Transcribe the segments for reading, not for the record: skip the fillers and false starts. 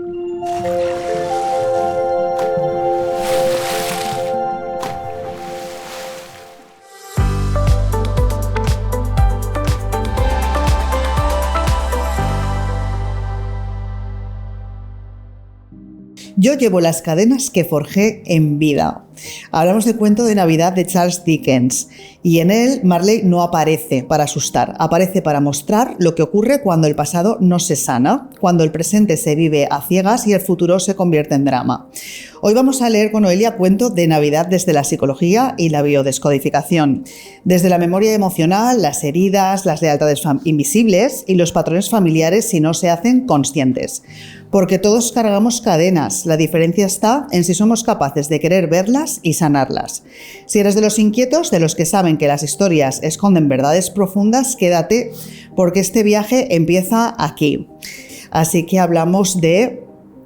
Yo llevo las cadenas que forjé en vida. Hablamos del cuento de Navidad de Charles Dickens y en él Marley no aparece para asustar, aparece para mostrar lo que ocurre cuando el pasado no se sana, cuando el presente se vive a ciegas y el futuro se convierte en drama. Hoy vamos a leer con Noelia cuento de Navidad desde la psicología y la biodescodificación, desde la memoria emocional, las heridas, las lealtades invisibles y los patrones familiares si no se hacen conscientes. Porque todos cargamos cadenas, la diferencia está en si somos capaces de querer verlas y sanarlas. Si eres de los inquietos, de los que saben que las historias esconden verdades profundas, quédate porque este viaje empieza aquí. Así que hablamos de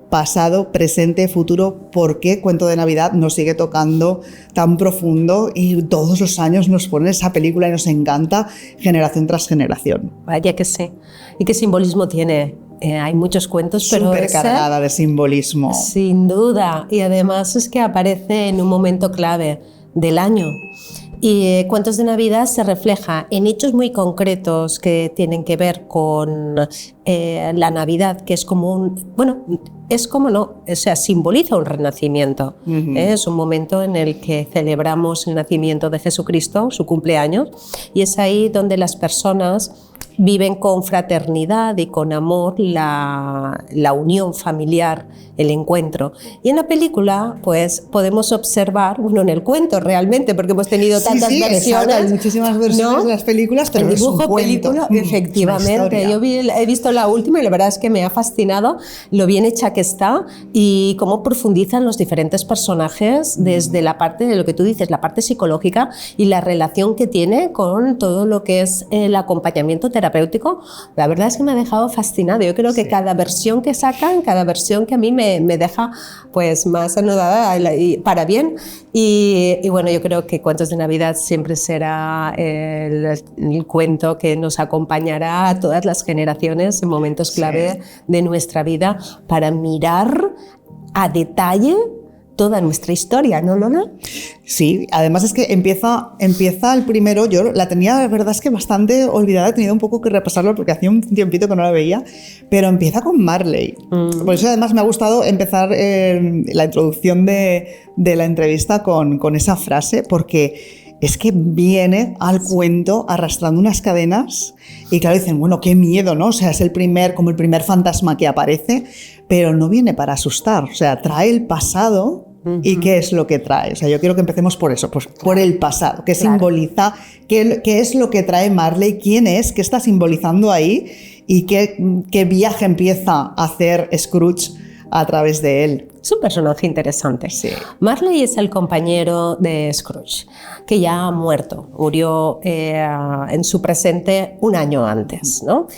pasado, presente, futuro, por qué Cuento de Navidad nos sigue tocando tan profundo y todos los años nos ponen esa película y nos encanta generación tras generación. Vaya que sí. ¿Y qué simbolismo tiene? Hay muchos cuentos, pero súper cargada de simbolismo. Sin duda. Y además es que aparece en un momento clave del año. Y Cuentos de Navidad se refleja en hechos muy concretos que tienen que ver con la Navidad, que es como simboliza un renacimiento. Es un momento en el que celebramos el nacimiento de Jesucristo, su cumpleaños, y es ahí donde las personas viven con fraternidad y con amor la unión familiar, el encuentro. Y en la película, pues, podemos observar, bueno, en el cuento realmente, porque hemos tenido tantas versiones. Exacto, hay muchísimas versiones, ¿no?, de las películas, pero el dibujo, es un cuento. Película, efectivamente. Yo he visto la última y la verdad es que me ha fascinado lo bien hecha que está y cómo profundizan los diferentes personajes desde la parte de lo que tú dices, la parte psicológica y la relación que tiene con todo lo que es el acompañamiento terapéutico. La verdad es que me ha dejado fascinado. Yo creo que cada versión que sacan, cada versión que a mí me deja pues más anodada para bien. Y bueno, yo creo que Cuentos de Navidad siempre será el cuento que nos acompañará a todas las generaciones en momentos clave de nuestra vida para mirar a detalle toda nuestra historia, ¿no, Lola? Sí, además es que empieza el primero, yo la tenía, la verdad es que bastante olvidada, he tenido un poco que repasarlo porque hacía un tiempito que no la veía, pero empieza con Marley. Por eso además me ha gustado empezar la introducción de la entrevista con esa frase, porque es que viene al cuento arrastrando unas cadenas y claro, dicen, bueno, qué miedo, ¿no? O sea, es como el primer fantasma que aparece, pero no viene para asustar, o sea, trae el pasado. ¿Y qué es lo que trae? O sea, yo quiero que empecemos por eso, pues por el pasado, que simboliza, qué es lo que trae Marley, quién es, qué está simbolizando ahí y qué viaje empieza a hacer Scrooge a través de él. Es un personaje interesante. Sí. Marley es el compañero de Scrooge, que ya ha muerto, murió en su presente un año antes, ¿no?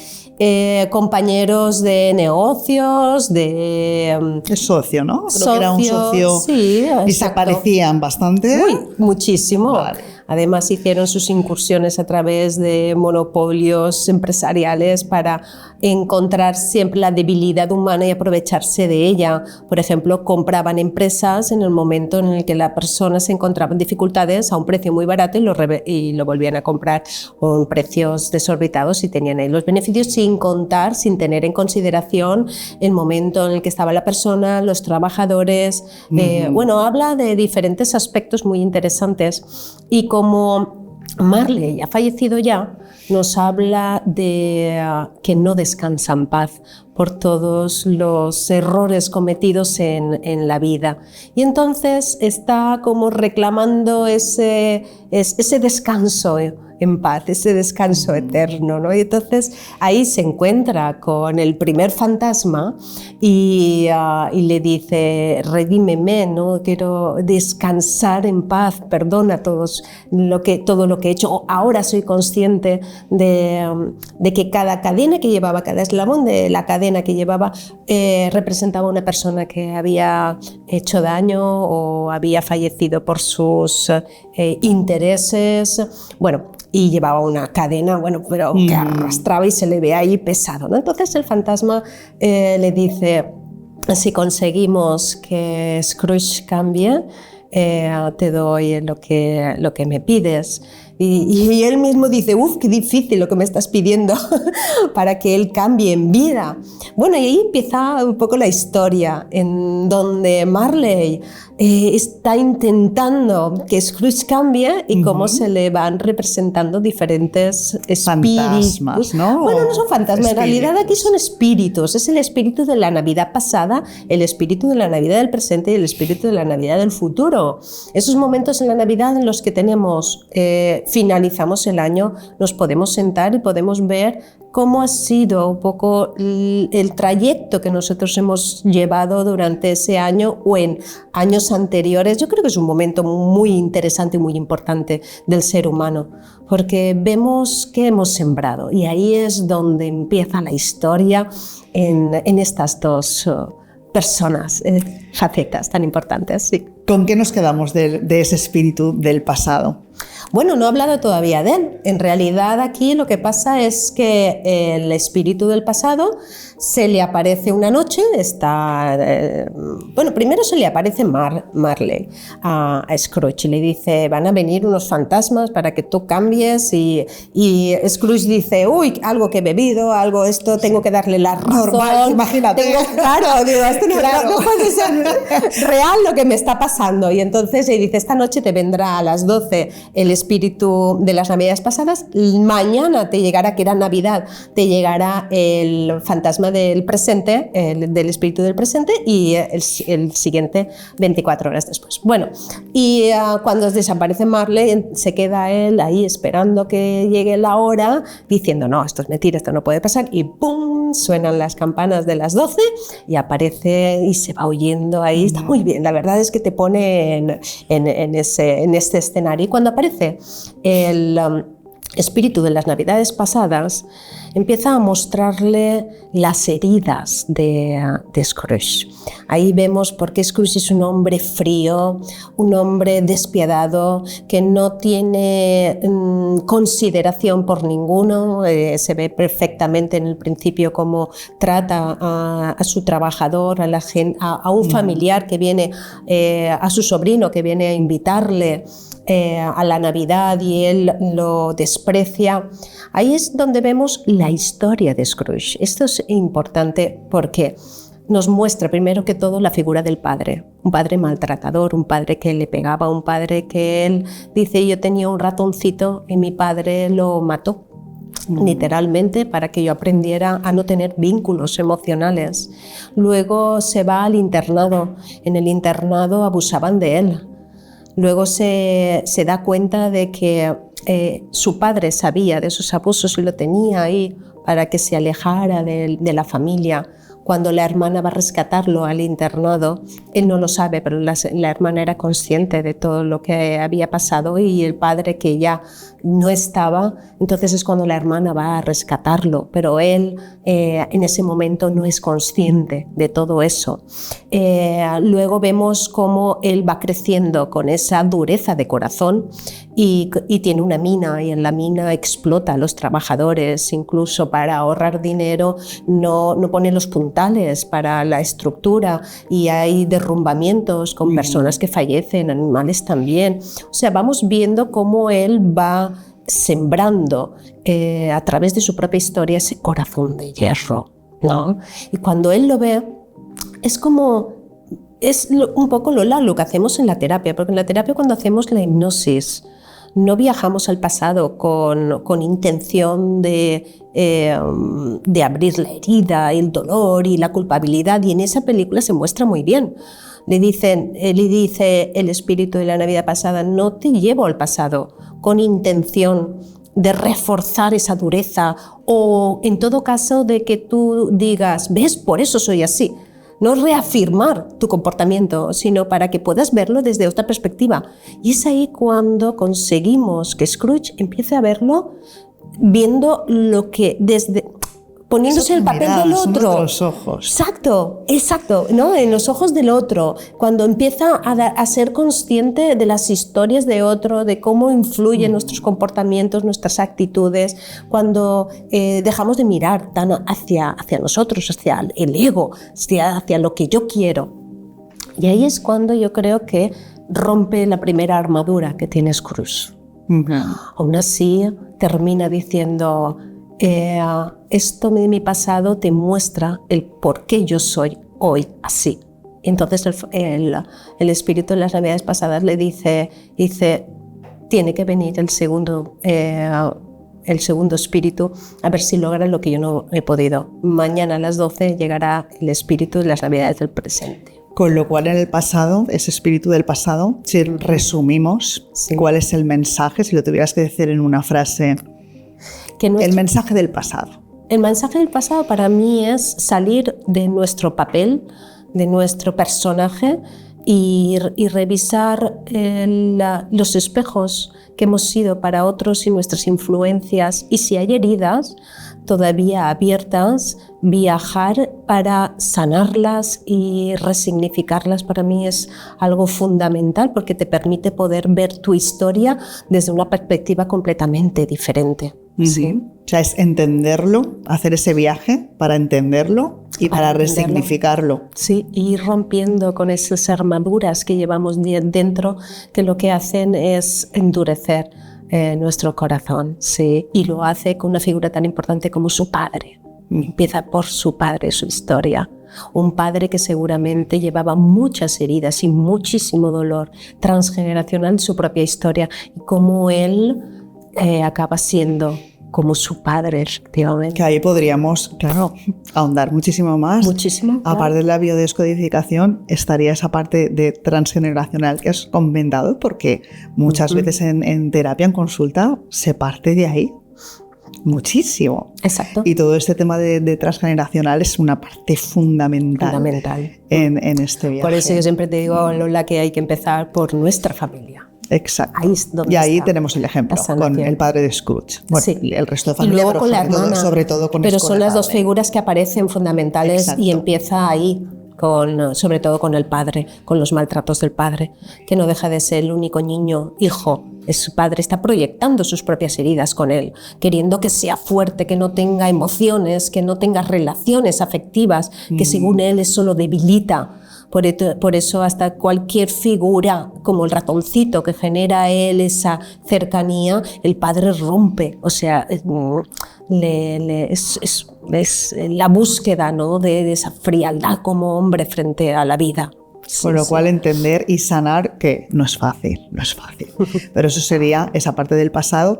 Compañeros de negocios, Es socio, ¿no? Creo que era un socio. Sí, y se parecían bastante. Muchísimo. Vale. Además hicieron sus incursiones a través de monopolios empresariales para encontrar siempre la debilidad humana y aprovecharse de ella. Por ejemplo, compraban empresas en el momento en el que la persona se encontraba en dificultades a un precio muy barato y lo volvían a comprar con precios desorbitados y tenían ahí los beneficios sin tener en consideración el momento en el que estaba la persona, los trabajadores. Bueno, habla de diferentes aspectos muy interesantes y como Marley ha fallecido ya, nos habla de que no descansa en paz por todos los errores cometidos en la vida. Y entonces está como reclamando ese descanso en paz, ese descanso eterno, ¿no? Y entonces ahí se encuentra con el primer fantasma y le dice, redímeme, ¿no? Quiero descansar en paz, perdona todo lo que he hecho. Ahora soy consciente de que cada cadena que llevaba, cada eslabón de la cadena que llevaba representaba una persona que había hecho daño o había fallecido por sus intereses. Bueno, y llevaba una cadena, bueno, pero que arrastraba y se le ve ahí pesado, ¿no? Entonces el fantasma le dice, si conseguimos que Scrooge cambie, te doy lo que me pides. Y él mismo dice, uff, qué difícil lo que me estás pidiendo para que él cambie en vida. Bueno, y ahí empieza un poco la historia, en donde Marley está intentando que Scrooge cambie y cómo se le van representando diferentes espíritus. Fantasmas, ¿no? Bueno, no son fantasmas, en realidad aquí son espíritus. Es el espíritu de la Navidad pasada, el espíritu de la Navidad del presente y el espíritu de la Navidad del futuro. Esos momentos en la Navidad en los que finalizamos el año, nos podemos sentar y podemos ver cómo ha sido un poco el trayecto que nosotros hemos llevado durante ese año o en años anteriores. Yo creo que es un momento muy interesante y muy importante del ser humano, porque vemos que hemos sembrado y ahí es donde empieza la historia en estas dos personas, facetas tan importantes. Sí. ¿Con qué nos quedamos de ese espíritu del pasado? Bueno, no he hablado todavía de él. En realidad aquí lo que pasa es que el espíritu del pasado se le aparece una noche, primero se le aparece Marley a Scrooge y le dice, van a venir unos fantasmas para que tú cambies y Scrooge dice, uy, algo que he bebido, algo esto, tengo que darle la razón. Normal, imagínate. Claro, digo, esto no puede ser real lo que me está pasando. Y entonces le dice, esta noche te vendrá a las 12 el espíritu de las Navidades pasadas, mañana te llegará, que era Navidad, te llegará el fantasma del presente, del espíritu del presente, y el siguiente 24 horas después. Bueno, y cuando desaparece Marley, se queda él ahí esperando que llegue la hora, diciendo, no, esto es mentira, esto no puede pasar, y ¡pum!, suenan las campanas de las 12 y aparece y se va huyendo ahí. Está muy bien, la verdad es que te pone en este escenario. Y cuando aparece el espíritu de las Navidades pasadas, empieza a mostrarle las heridas de Scrooge. Ahí vemos por qué Scrooge es un hombre frío, un hombre despiadado, que no tiene consideración por ninguno. Se ve perfectamente en el principio cómo trata a su trabajador, a un familiar que viene, a su sobrino que viene a invitarle a la Navidad y él lo desprecia. Ahí es donde vemos la historia de Scrooge. Esto es importante porque nos muestra primero que todo la figura del padre, un padre maltratador, un padre que le pegaba, un padre que él dice, yo tenía un ratoncito y mi padre lo mató. Literalmente, para que yo aprendiera a no tener vínculos emocionales. Luego se va al internado. En el internado abusaban de él. Luego se da cuenta de que su padre sabía de esos abusos y lo tenía ahí para que se alejara de la familia. Cuando la hermana va a rescatarlo al internado, él no lo sabe, pero la hermana era consciente de todo lo que había pasado y el padre, que ya no estaba, entonces es cuando la hermana va a rescatarlo, pero él en ese momento no es consciente de todo eso. Luego vemos cómo él va creciendo con esa dureza de corazón y tiene una mina, y en la mina explota a los trabajadores, incluso para ahorrar dinero no pone los puntales para la estructura y hay derrumbamientos con personas que fallecen, animales también. O sea, vamos viendo cómo él va sembrando a través de su propia historia ese corazón de hierro, ¿no? Y cuando él lo ve, es un poco lo que hacemos en la terapia, porque en la terapia, cuando hacemos la hipnosis, no viajamos al pasado con intención de abrir la herida, el dolor y la culpabilidad, y en esa película se muestra muy bien. Le dice el espíritu de la Navidad pasada, no te llevo al pasado con intención de reforzar esa dureza, o en todo caso de que tú digas, ves, por eso soy así. No reafirmar tu comportamiento, sino para que puedas verlo desde otra perspectiva. Y es ahí cuando conseguimos que Scrooge empiece a verlo viendo lo que poniéndose en el papel del Son otro. otros ojos. Exacto, ¿no? En los ojos del otro, cuando empieza a ser consciente de las historias de otro, de cómo influyen nuestros comportamientos, nuestras actitudes, cuando dejamos de mirar tan hacia nosotros, hacia el ego, hacia lo que yo quiero. Y ahí es cuando yo creo que rompe la primera armadura que tiene Scrooge. Aún así, termina diciendo, esto de mi pasado te muestra el por qué yo soy hoy así. Entonces el espíritu de las navidades pasadas le dice, tiene que venir el segundo espíritu a ver si logra lo que yo no he podido. Mañana a las 12 llegará el espíritu de las navidades del presente. Con lo cual en el pasado, ese espíritu del pasado, si resumimos cuál es el mensaje, si lo tuvieras que decir en una frase, el mensaje del pasado. El mensaje del pasado para mí es salir de nuestro papel, de nuestro personaje y revisar los espejos que hemos sido para otros y nuestras influencias, y si hay heridas todavía abiertas, viajar para sanarlas y resignificarlas. Para mí es algo fundamental porque te permite poder ver tu historia desde una perspectiva completamente diferente. ¿Sí? O sea, es entenderlo, hacer ese viaje para entenderlo y para resignificarlo. Sí, y ir rompiendo con esas armaduras que llevamos dentro, que lo que hacen es endurecer nuestro corazón, sí, y lo hace con una figura tan importante como su padre. Empieza por su padre, su historia. Un padre que seguramente llevaba muchas heridas y muchísimo dolor transgeneracional, su propia historia, y cómo él acaba siendo como su padre, efectivamente. Que ahí podríamos, claro, ahondar muchísimo más. Muchísimo. Claro. Aparte de la biodescodificación, estaría esa parte de transgeneracional que has comentado, porque muchas veces en terapia, en consulta, se parte de ahí. Muchísimo. Exacto. Y todo este tema de transgeneracional es una parte fundamental. En este viaje. Por eso yo siempre te digo, Lola, que hay que empezar por nuestra familia. Exacto. Ahí es donde y ahí tenemos el ejemplo con el padre de Scrooge. Bueno, sí. El resto de familia, y luego con la hermana, sobre todo con pero son las dos figuras que aparecen fundamentales. Exacto. Y empieza ahí, sobre todo con el padre, con los maltratos del padre, que no deja de ser el único niño, hijo. Su padre está proyectando sus propias heridas con él, queriendo que sea fuerte, que no tenga emociones, que no tenga relaciones afectivas, que según él eso lo debilita. Por eso hasta cualquier figura como el ratoncito que genera él esa cercanía, el padre rompe. O sea, es la búsqueda, ¿no?, de esa frialdad como hombre frente a la vida. Con lo cual entender y sanar que no es fácil. Pero eso sería esa parte del pasado.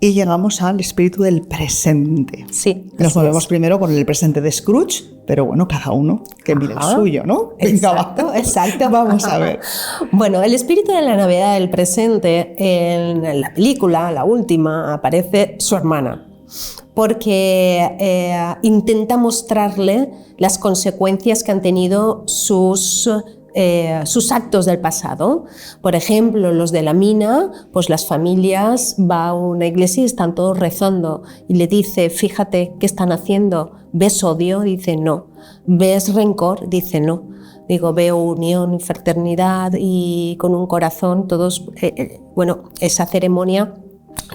Y llegamos al espíritu del presente. Sí. Nos movemos primero con el presente de Scrooge, pero bueno, cada uno que mire el suyo, ¿no? Exacto. Vamos a ver. Bueno, el espíritu de la Navidad del presente, en la película, la última, aparece su hermana, porque intenta mostrarle las consecuencias que han tenido sus actos del pasado. Por ejemplo, los de la mina, pues las familias van a una iglesia y están todos rezando y le dice, fíjate, ¿qué están haciendo? ¿Ves odio? Dice, no. ¿Ves rencor? Dice, no. Digo, veo unión, fraternidad y con un corazón todos... bueno, esa ceremonia,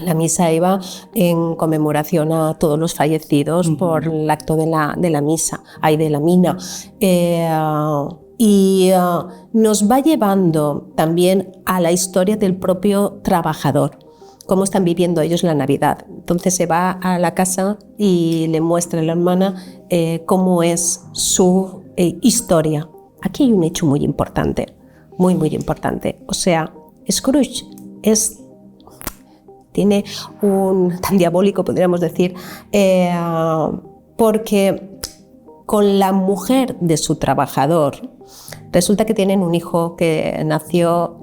la misa iba en conmemoración a todos los fallecidos por el acto de la misa, de la mina. Y nos va llevando también a la historia del propio trabajador, cómo están viviendo ellos la Navidad. Entonces se va a la casa y le muestra a la hermana cómo es su historia. Aquí hay un hecho muy importante, muy importante. O sea, Scrooge tiene un tan diabólico, podríamos decir, porque con la mujer de su trabajador resulta que tienen un hijo que nació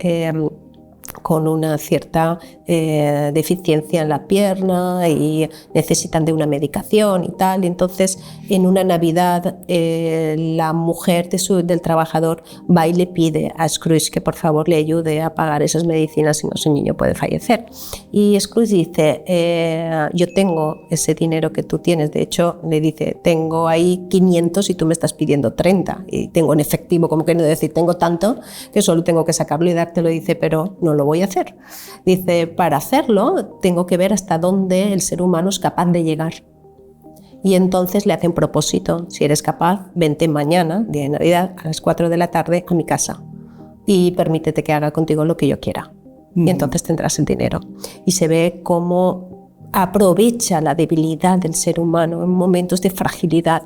con una cierta deficiencia en la pierna y necesitan de una medicación y tal. Y entonces, en una Navidad, la mujer del trabajador va y le pide a Scrooge que por favor le ayude a pagar esas medicinas, si no su niño puede fallecer. Y Scrooge dice, yo tengo ese dinero que tú tienes. De hecho, le dice, tengo ahí 500 y tú me estás pidiendo 30. Y tengo en efectivo, como queriendo decir, tengo tanto que solo tengo que sacarlo y dártelo. Dice, pero no lo voy a hacer. Dice, para hacerlo tengo que ver hasta dónde el ser humano es capaz de llegar. Y entonces le hace un propósito, si eres capaz, vente mañana, día de Navidad, a las 4 de la tarde a mi casa y permítete que haga contigo lo que yo quiera. Y entonces tendrás el dinero. Y se ve cómo aprovecha la debilidad del ser humano en momentos de fragilidad.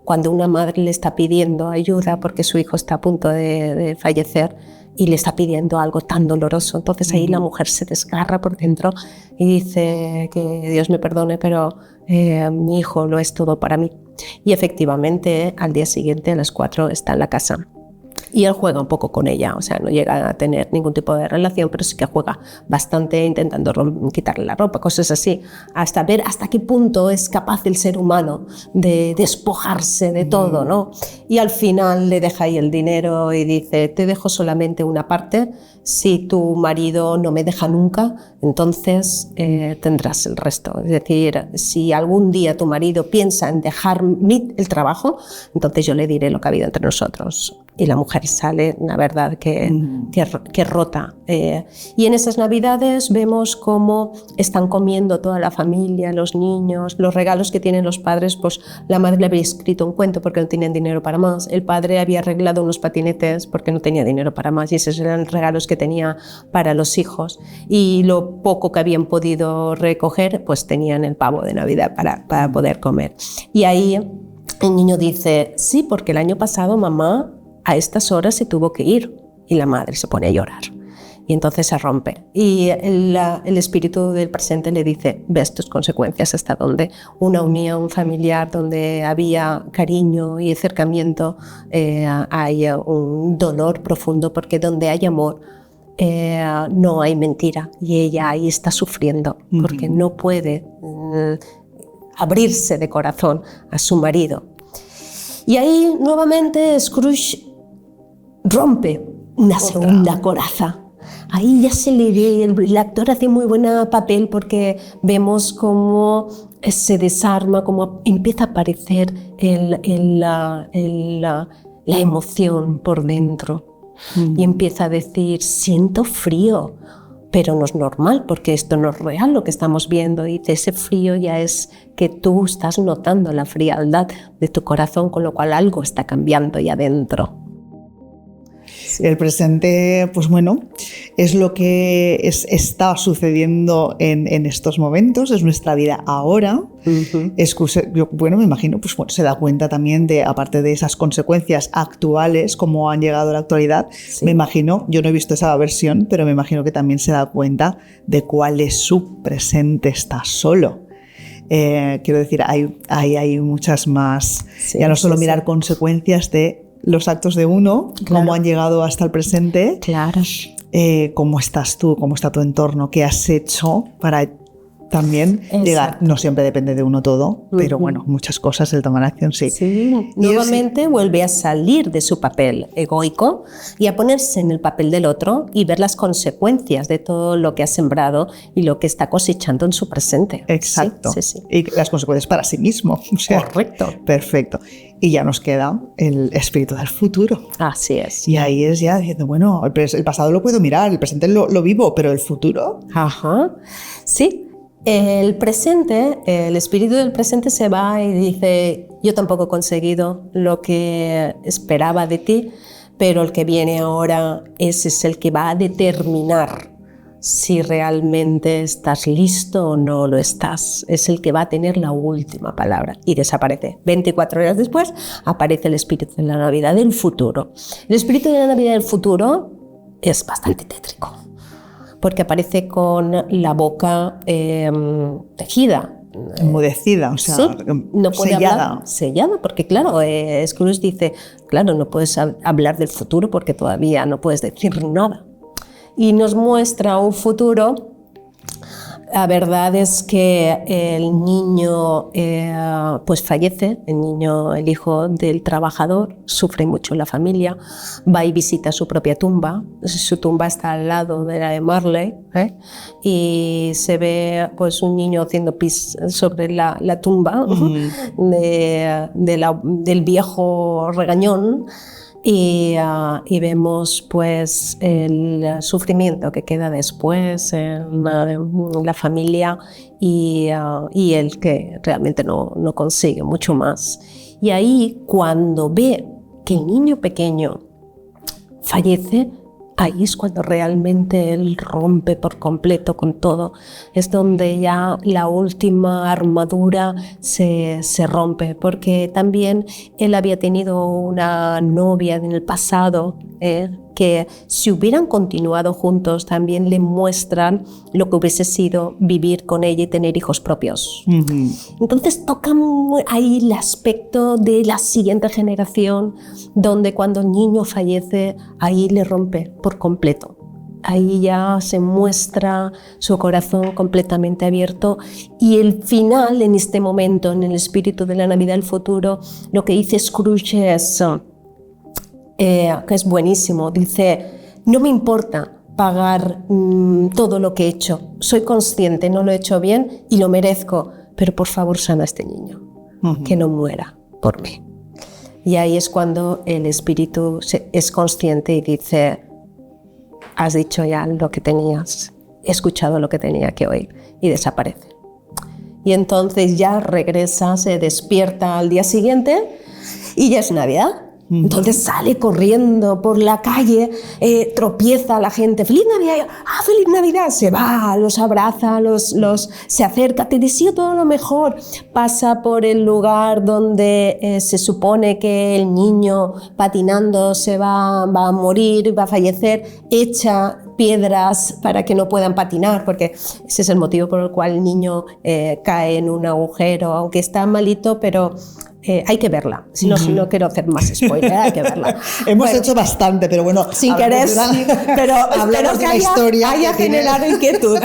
Cuando una madre le está pidiendo ayuda porque su hijo está a punto de fallecer y le está pidiendo algo tan doloroso, entonces ahí la mujer se desgarra por dentro y dice que Dios me perdone, pero mi hijo lo es todo para mí. Y efectivamente al día siguiente a las 4 está en la casa. Y él juega un poco con ella, o sea, no llega a tener ningún tipo de relación, pero sí que juega bastante intentando quitarle la ropa, cosas así, hasta ver hasta qué punto es capaz el ser humano de despojarse de todo, ¿no? Y al final le deja ahí el dinero y dice, te dejo solamente una parte, si tu marido no me deja nunca, entonces tendrás el resto. Es decir, si algún día tu marido piensa en dejar el trabajo, entonces yo le diré lo que ha habido entre nosotros. Y la mujer sale, la verdad, que rota. Y en esas Navidades vemos cómo están comiendo toda la familia, los niños, los regalos que tienen los padres, pues la madre le había escrito un cuento porque no tenían dinero para más, el padre había arreglado unos patinetes porque no tenía dinero para más y esos eran regalos que tenía para los hijos. Y lo poco que habían podido recoger, pues tenían el pavo de Navidad para poder comer. Y ahí el niño dice, sí, porque el año pasado mamá a estas horas se tuvo que ir, y la madre se pone a llorar y entonces se rompe y el espíritu del presente le dice, ves tus consecuencias, hasta donde una unión familiar donde había cariño y acercamiento hay un dolor profundo, porque donde hay amor no hay mentira, y ella ahí está sufriendo porque no puede abrirse de corazón a su marido. Y ahí nuevamente Scrooge rompe una segunda coraza. Ahí ya se le ve, el actor hace muy buen papel porque vemos cómo se desarma, cómo empieza a aparecer la emoción por dentro. Y empieza a decir, siento frío, pero no es normal porque esto no es real lo que estamos viendo. Y ese frío ya es que tú estás notando la frialdad de tu corazón, con lo cual algo está cambiando ahí adentro. El presente, pues bueno, es lo que está sucediendo en estos momentos, es nuestra vida ahora. Yo, bueno, me imagino, pues bueno, se da cuenta también de, aparte de esas consecuencias actuales, cómo han llegado a la actualidad, me imagino, yo no he visto esa versión, pero me imagino que también se da cuenta de cuál es su presente, está solo. Quiero decir, hay muchas más, ya no solo mirar consecuencias de los actos de uno, cómo han llegado hasta el presente, cómo estás tú, cómo está tu entorno, qué has hecho para también llegar. No siempre depende de uno todo, pero bueno, muchas cosas, el tomar acción sí. Nuevamente vuelve a salir de su papel egoico y a ponerse en el papel del otro y ver las consecuencias de todo lo que ha sembrado y lo que está cosechando en su presente. Exacto. Y las consecuencias para sí mismo. O sea, correcto. Perfecto. Y ya nos queda el espíritu del futuro. Así es. Y ahí es ya diciendo, bueno, el pasado lo puedo mirar, el presente lo vivo, pero el futuro. Ajá. Sí. El presente, el espíritu del presente se va y dice, yo tampoco he conseguido lo que esperaba de ti, pero el que viene ahora, ese es el que va a determinar si realmente estás listo o no lo estás. Es el que va a tener la última palabra y desaparece. 24 horas después aparece el espíritu de la Navidad del futuro. El espíritu de la Navidad del futuro es bastante tétrico, porque aparece con la boca tejida. Enmudecida, o sea, no puede hablar, sellada, porque claro, Scrooge dice, claro, no puedes hablar del futuro porque todavía no puedes decir nada. y nos muestra un futuro. La verdad es que el niño pues fallece, el hijo del trabajador, sufre mucho la familia, va y visita su propia tumba, su tumba está al lado de la de Marley, y se ve pues un niño haciendo pis sobre la tumba del viejo regañón. Y vemos pues el sufrimiento que queda después en la familia y él que realmente no consigue mucho más. Y ahí cuando ve que el niño pequeño fallece, ahí es cuando realmente él rompe por completo con todo. Es donde ya la última armadura se rompe, porque también él había tenido una novia en el pasado, que si hubieran continuado juntos también le muestran lo que hubiese sido vivir con ella y tener hijos propios. Entonces tocan ahí el aspecto de la siguiente generación, donde cuando el niño fallece, ahí le rompe por completo. Ahí ya se muestra su corazón completamente abierto, y el final, en este momento, en el espíritu de la Navidad del futuro, lo que dice Scrooge es, que es buenísimo, dice: no me importa pagar todo lo que he hecho, soy consciente, no lo he hecho bien y lo merezco, pero por favor sana a este niño, que no muera por mí. Y ahí es cuando el espíritu es consciente y dice: has dicho ya lo que tenías, he escuchado lo que tenía que oír, y desaparece. Y entonces ya regresa, se despierta al día siguiente y ya es Navidad. Entonces sale corriendo por la calle, tropieza a la gente: ¡Feliz Navidad! ¡Ah, feliz Navidad! Se va, los abraza, se acerca, te deseo todo lo mejor. Pasa por el lugar donde se supone que el niño patinando va a morir, va a fallecer, echa piedras para que no puedan patinar, porque ese es el motivo por el cual el niño cae en un agujero, aunque está malito, pero hay que verla. Si no quiero hacer más spoiler, hay que verla. Hemos hecho bastante, pero bueno, sin querer, sí, pero hablamos de la historia haya generado inquietud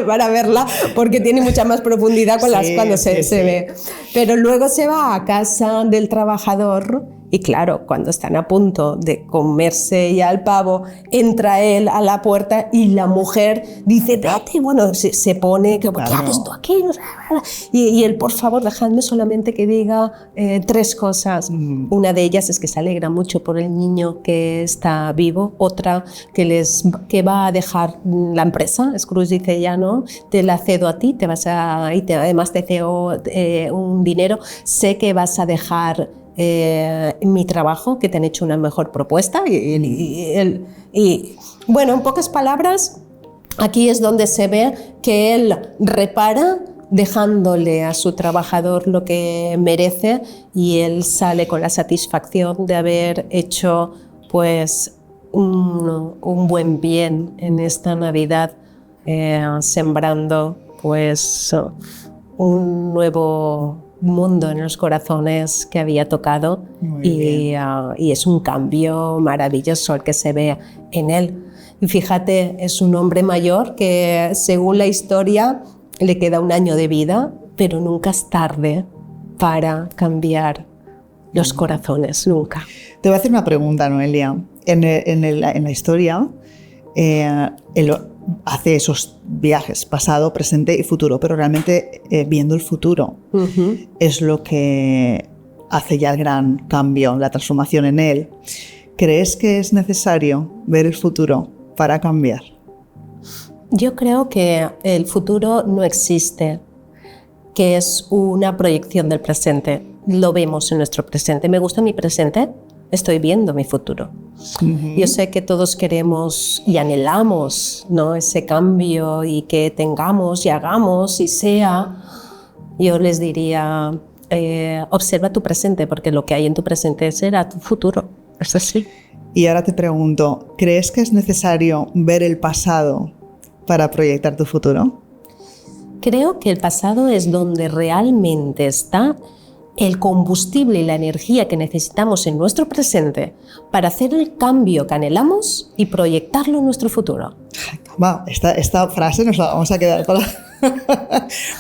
para verla, porque tiene mucha más profundidad cuando se ve. Pero luego se va a casa del trabajador. Y claro, cuando están a punto de comerse ya el pavo, entra él a la puerta y la mujer dice: vete, bueno, se pone, ¿qué haces tú aquí? Y él: por favor, dejadme solamente que diga 3 cosas. Una de ellas es que se alegra mucho por el niño que está vivo. Otra, que va a dejar la empresa. Scrooge dice: ya no, te la cedo a ti, además te cedo un dinero, sé que vas a dejar mi trabajo, que te han hecho una mejor propuesta, y bueno, en pocas palabras, aquí es donde se ve que él repara, dejándole a su trabajador lo que merece, y él sale con la satisfacción de haber hecho pues un buen bien en esta Navidad, sembrando pues un nuevo mundo en los corazones que había tocado, y es un cambio maravilloso el que se ve en él. Y fíjate, es un hombre mayor que, según la historia, le queda 1 año de vida, pero nunca es tarde para cambiar los corazones, nunca. Te voy a hacer una pregunta, Noelia. En la historia, él hace esos viajes, pasado, presente y futuro, pero realmente viendo el futuro es lo que hace ya el gran cambio, la transformación en él. ¿Crees que es necesario ver el futuro para cambiar? Yo creo que el futuro no existe, que es una proyección del presente. Lo vemos en nuestro presente. ¿Me gusta mi presente? Estoy viendo mi futuro. Yo sé que todos queremos y anhelamos, ¿no?, ese cambio, y que tengamos y hagamos y sea. Yo les diría, observa tu presente, porque lo que hay en tu presente será tu futuro. Es así. Y ahora te pregunto, ¿crees que es necesario ver el pasado para proyectar tu futuro? Creo que el pasado es donde realmente está el combustible y la energía que necesitamos en nuestro presente para hacer el cambio que anhelamos y proyectarlo en nuestro futuro. Wow, esta frase nos la vamos a quedar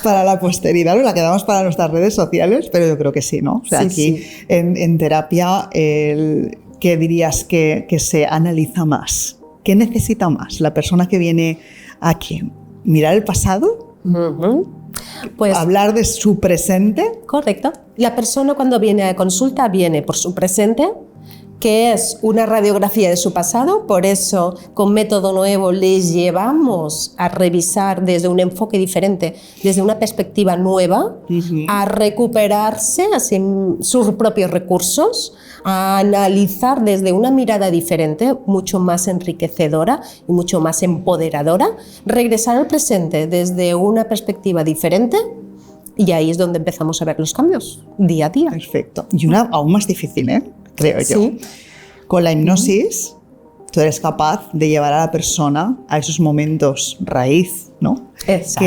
para la posteridad, nos la quedamos para nuestras redes sociales, pero yo creo que sí, ¿no? O sea, sí, aquí sí. En terapia, ¿qué dirías que se analiza más? ¿Qué necesita más la persona que viene aquí? ¿Mirar el pasado? Pues, ¿hablar de su presente? correcto. La persona cuando viene a consulta viene por su presente, que es una radiografía de su pasado. Por eso, con Método Nuevo les llevamos a revisar desde un enfoque diferente, desde una perspectiva nueva, a recuperarse así, sus propios recursos, a analizar desde una mirada diferente, mucho más enriquecedora y mucho más empoderadora, regresar al presente desde una perspectiva diferente. Y ahí es donde empezamos a ver los cambios, día a día. Perfecto. Y una aún más difícil, creo yo. Sí. Con la hipnosis, tú eres capaz de llevar a la persona a esos momentos raíz, ¿no? Exacto.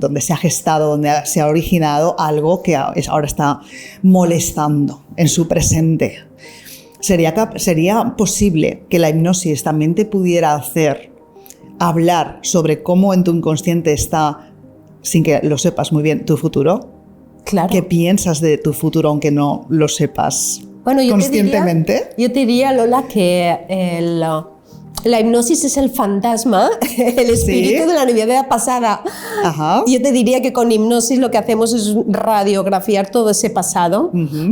Donde se ha gestado, donde se ha originado algo que ahora está molestando en su presente. ¿Sería posible que la hipnosis también te pudiera hacer hablar sobre cómo en tu inconsciente está, sin que lo sepas muy bien, tu futuro? Claro. ¿Qué piensas de tu futuro aunque no lo sepas conscientemente? Yo te diría, Lola, que la hipnosis es el fantasma, el espíritu ¿Sí? de la Navidad pasada. Ajá. Yo te diría que con hipnosis lo que hacemos es radiografiar todo ese pasado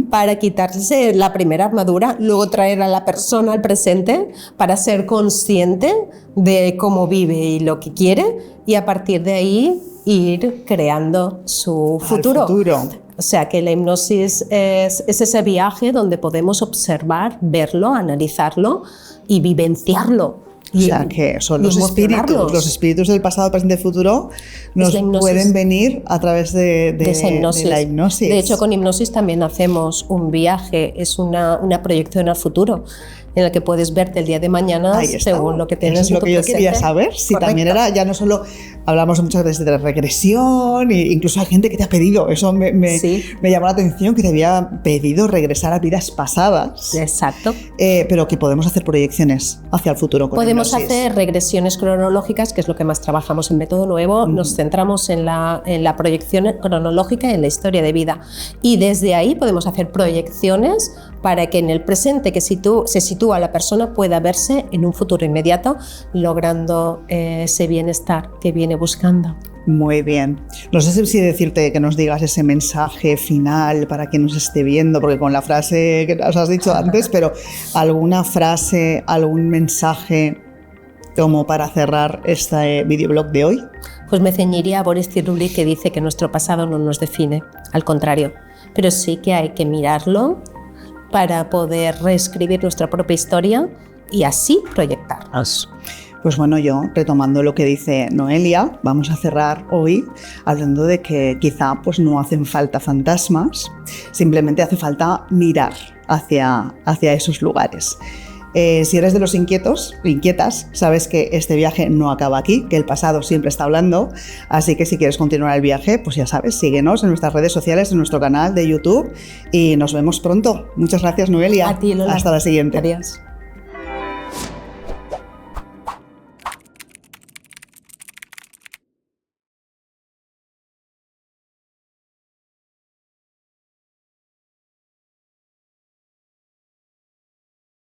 para quitarse la primera armadura, luego traer a la persona al presente para ser consciente de cómo vive y lo que quiere, y a partir de ahí ir creando su futuro. O sea que la hipnosis es ese viaje donde podemos observar, verlo, analizarlo y vivenciarlo. O sea que son los espíritus del pasado, presente y futuro nos pueden venir a través de la hipnosis. De hecho, con hipnosis también hacemos un viaje, es una proyección al futuro, en la que puedes verte el día de mañana según lo que tienes. Eso es lo que yo quería saber. Si también era, ya no solo hablamos muchas veces de regresión, e incluso hay gente que te ha pedido, eso me llamó la atención, que te había pedido regresar a vidas pasadas. Exacto. Pero que podemos hacer proyecciones hacia el futuro con podemos hipnosis. hacer regresiones cronológicas, que es lo que más trabajamos en Método Nuevo. Nos centramos en la proyección cronológica y en la historia de vida. Y desde ahí podemos hacer proyecciones para que en el presente que se sitúa la persona pueda verse en un futuro inmediato, logrando ese bienestar que viene buscando. Muy bien. No sé si decirte que nos digas ese mensaje final para quien nos esté viendo, porque con la frase que nos has dicho antes, pero alguna frase, algún mensaje como para cerrar este videoblog de hoy. Pues me ceñiría a Boris Cyrulnik, que dice que nuestro pasado no nos define, al contrario, pero sí que hay que mirarlo para poder reescribir nuestra propia historia y así proyectarnos. Pues bueno, yo, retomando lo que dice Noelia, vamos a cerrar hoy hablando de que quizá pues, no hacen falta fantasmas, simplemente hace falta mirar hacia esos lugares. Si eres de los inquietas, sabes que este viaje no acaba aquí, que el pasado siempre está hablando, así que si quieres continuar el viaje, pues ya sabes, síguenos en nuestras redes sociales, en nuestro canal de YouTube y nos vemos pronto. Muchas gracias, Noelia. A ti, Lola. Hasta la siguiente. Adiós.